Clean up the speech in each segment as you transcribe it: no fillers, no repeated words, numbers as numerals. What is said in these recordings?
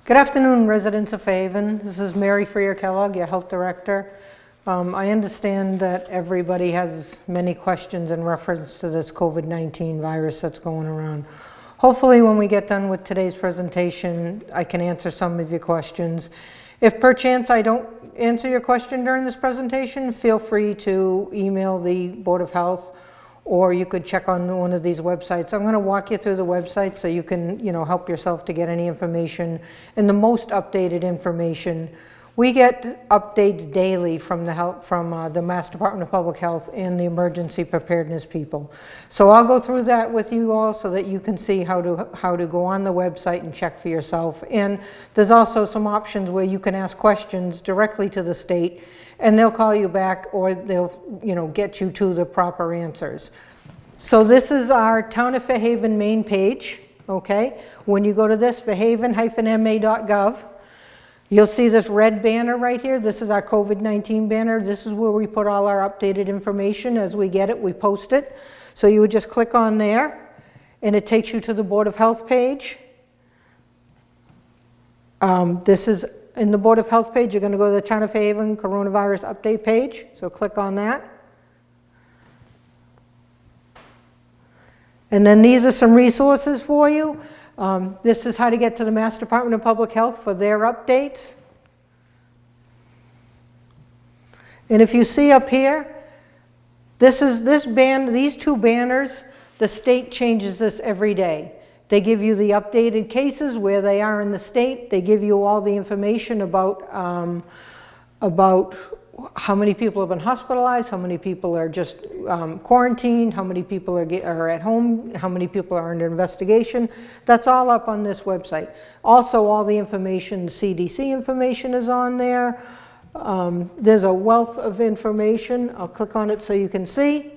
Good afternoon, residents of Fairhaven. This is Mary Freer-Kellogg, your health director. I understand that everybody has many questions in reference to this COVID-19 virus that's going around. Hopefully when we get done with today's presentation, I can answer some of your questions. If perchance I don't answer your question during this presentation, feel free to email the Board of Health, or you could check on one of these websites. I'm going to walk you through the website so you can, help yourself to get any information and the most updated information. We get updates daily from the Mass Department of Public Health and the emergency preparedness people. So I'll go through that with you all so that you can see how to go on the website and check for yourself. And there's also some options where you can ask questions directly to the state, and they'll call you back, or they'll get you to the proper answers. So this is our Town of Fairhaven, Maine page. Okay, when you go to this, fairhaven-ma.gov. You'll see this red banner right here. This is our COVID-19 banner. This is where we put all our updated information. As we get it, we post it. So you would just click on there, and it takes you to the Board of Health page. This is in the Board of Health page. You're going to go to the Town of Fairhaven Coronavirus Update page. So click on that. And then these are some resources for you. This is how to get to the Mass Department of Public Health for their updates. And if you see up here, these two banners, the state changes this every day. They give you the updated cases, where they are in the state. They give you all the information about how many people have been hospitalized, how many people are just quarantined, how many people are at home, how many people are under investigation. That's all up on this website. Also, all the information, CDC information is on there. There's a wealth of information. I'll click on it so you can see.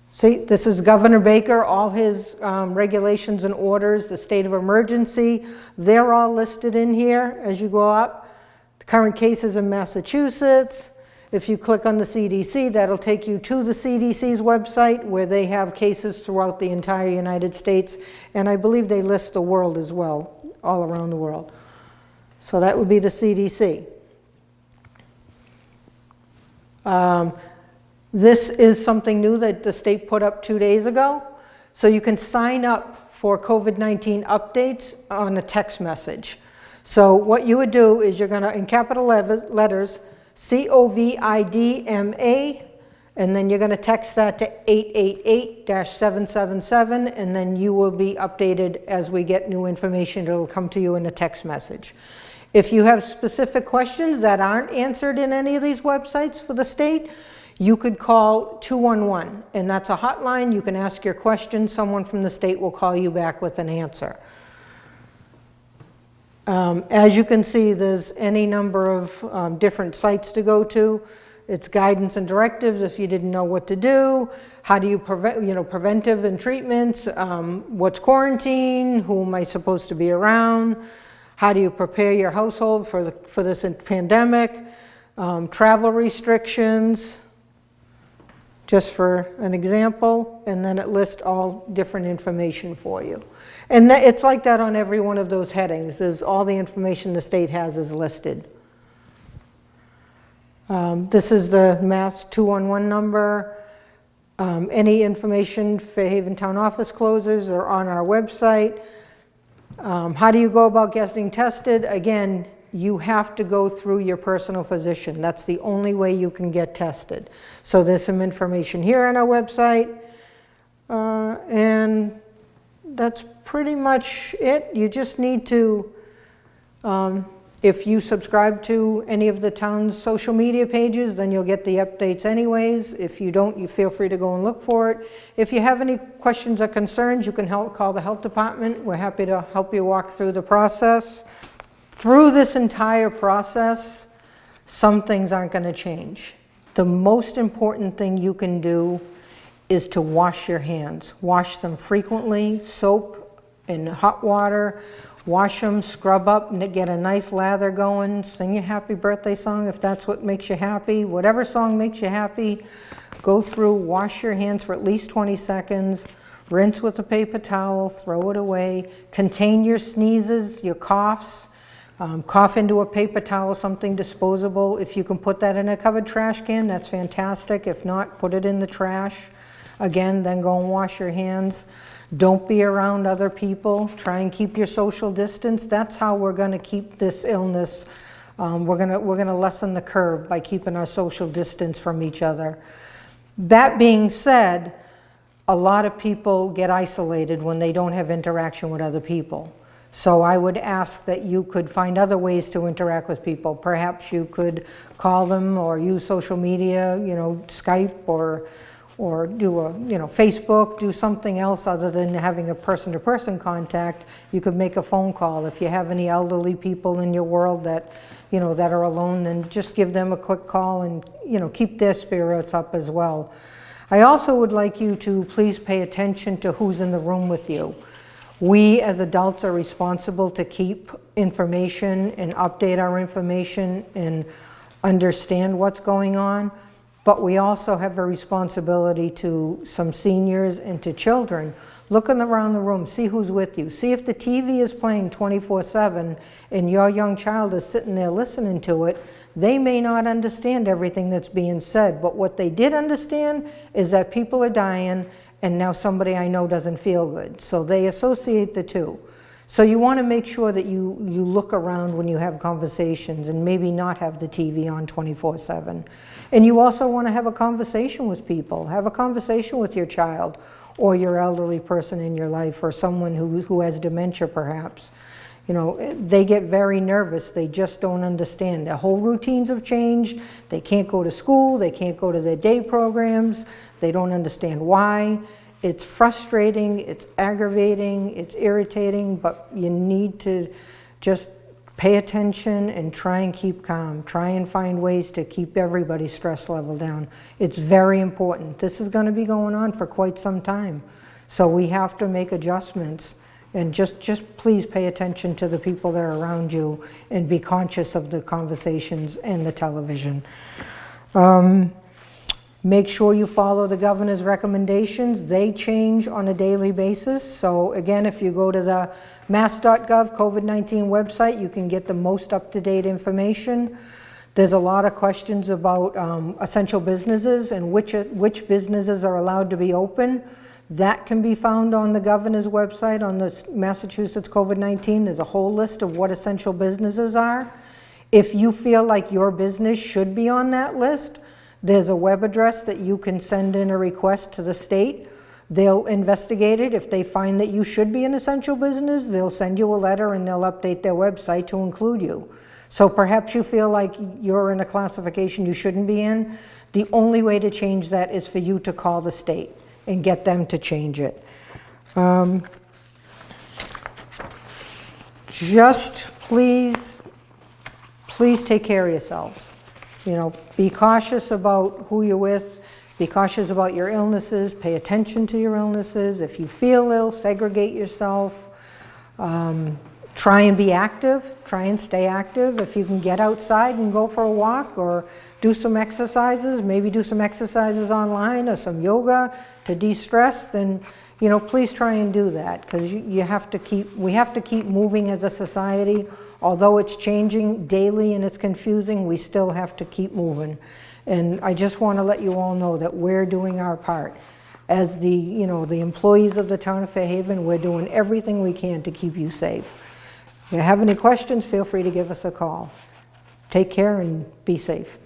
See, this is Governor Baker, all his regulations and orders, the state of emergency. They're all listed in here as you go up. The current cases in Massachusetts. If you click on the CDC, that'll take you to the CDC's website, where they have cases throughout the entire United States. And I believe they list the world as well, all around the world. So that would be the CDC. This is something new that the state put up 2 days ago. So you can sign up for COVID-19 updates on a text message. So what you would do is you're going to, in capital letters, COVID-MA, and then you're going to text that to 888-777, and then you will be updated as we get new information. It'll come to you in a text message. If you have specific questions that aren't answered in any of these websites for the state, you could call 211, and that's a hotline. You can ask your question. Someone from the state will call you back with an answer. As you can see, there's any number of different sites to go to. It's guidance and directives if you didn't know what to do. How do you prevent, preventive and treatments. What's quarantine? Who am I supposed to be around? How do you prepare your household for this pandemic? Travel restrictions, just for an example, and then it lists all different information for you. And it's like that on every one of those headings. There's all the information the state has is listed. This is the Mass 211 number. Any information Fairhaven Town Office closures are on our website. How do you go about getting tested? Again, you have to go through your personal physician. That's the only way you can get tested. So there's some information here on our website. And that's pretty much it. You just need to, if you subscribe to any of the town's social media pages, then you'll get the updates anyways. If you don't, you feel free to go and look for it. If you have any questions or concerns, you can call the health department. We're happy to help you walk through the process. Through this entire process, some things aren't going to change. The most important thing you can do is to wash your hands. Wash them frequently, soap and hot water. Wash them, scrub up, and get a nice lather going. Sing your happy birthday song if that's what makes you happy. Whatever song makes you happy, go through, wash your hands for at least 20 seconds. rinse with a paper towel, throw it away, contain your sneezes, your coughs, cough into a paper towel, something disposable. If you can put that in a covered trash can, that's fantastic. If not, put it in the trash. Again, then go and wash your hands. Don't be around other people. Try and keep your social distance. That's how we're going to keep this illness. We're going to lessen the curve by keeping our social distance from each other. That being said, a lot of people get isolated when they don't have interaction with other people. So I would ask that you could find other ways to interact with people. Perhaps you could call them or use social media, Skype or do a, Facebook, do something else other than having a person-to-person contact. You could make a phone call. If you have any elderly people in your world that, that are alone, then just give them a quick call and, keep their spirits up as well. I also would like you to please pay attention to who's in the room with you. We as adults are responsible to keep information and update our information and understand what's going on, but we also have a responsibility to some seniors and to children. Look around the room, see who's with you. See if the TV is playing 24/7 and your young child is sitting there listening to it. They may not understand everything that's being said, but what they did understand is that people are dying and now somebody I know doesn't feel good. So they associate the two. So you want to make sure that you look around when you have conversations and maybe not have the TV on 24/7. And you also want to have a conversation with people. Have a conversation with your child or your elderly person in your life or someone who has dementia perhaps. They get very nervous. They just don't understand. Their whole routines have changed. They can't go to school. They can't go to their day programs. They don't understand why. It's frustrating, it's aggravating, it's irritating, but you need to just pay attention and try and keep calm. Try and find ways to keep everybody's stress level down. It's very important. This is going to be going on for quite some time. So we have to make adjustments. And just please pay attention to the people that are around you and be conscious of the conversations and the television. Make sure you follow the governor's recommendations. They change on a daily basis. So again, if you go to the mass.gov COVID-19 website, you can get the most up-to-date information. There's a lot of questions about essential businesses and which businesses are allowed to be open. That can be found on the governor's website, on the Massachusetts COVID-19. There's a whole list of what essential businesses are. If you feel like your business should be on that list, there's a web address that you can send in a request to the state. They'll investigate it. If they find that you should be an essential business, they'll send you a letter and they'll update their website to include you. So perhaps you feel like you're in a classification you shouldn't be in. The only way to change that is for you to call the state and get them to change it. Just please take care of yourselves. Be cautious about who you're with. Be cautious about your illnesses. Pay attention to your illnesses. If you feel ill, segregate yourself. Try and be active. Try and stay active. If you can get outside and go for a walk or do some exercises, maybe do some exercises online or some yoga to de-stress, then please try and do that, because we have to keep moving as a society. Although it's changing daily and it's confusing, we still have to keep moving. And I just want to let you all know that we're doing our part. As the employees of the town of Fairhaven, we're doing everything we can to keep you safe. If you have any questions, feel free to give us a call. Take care and be safe.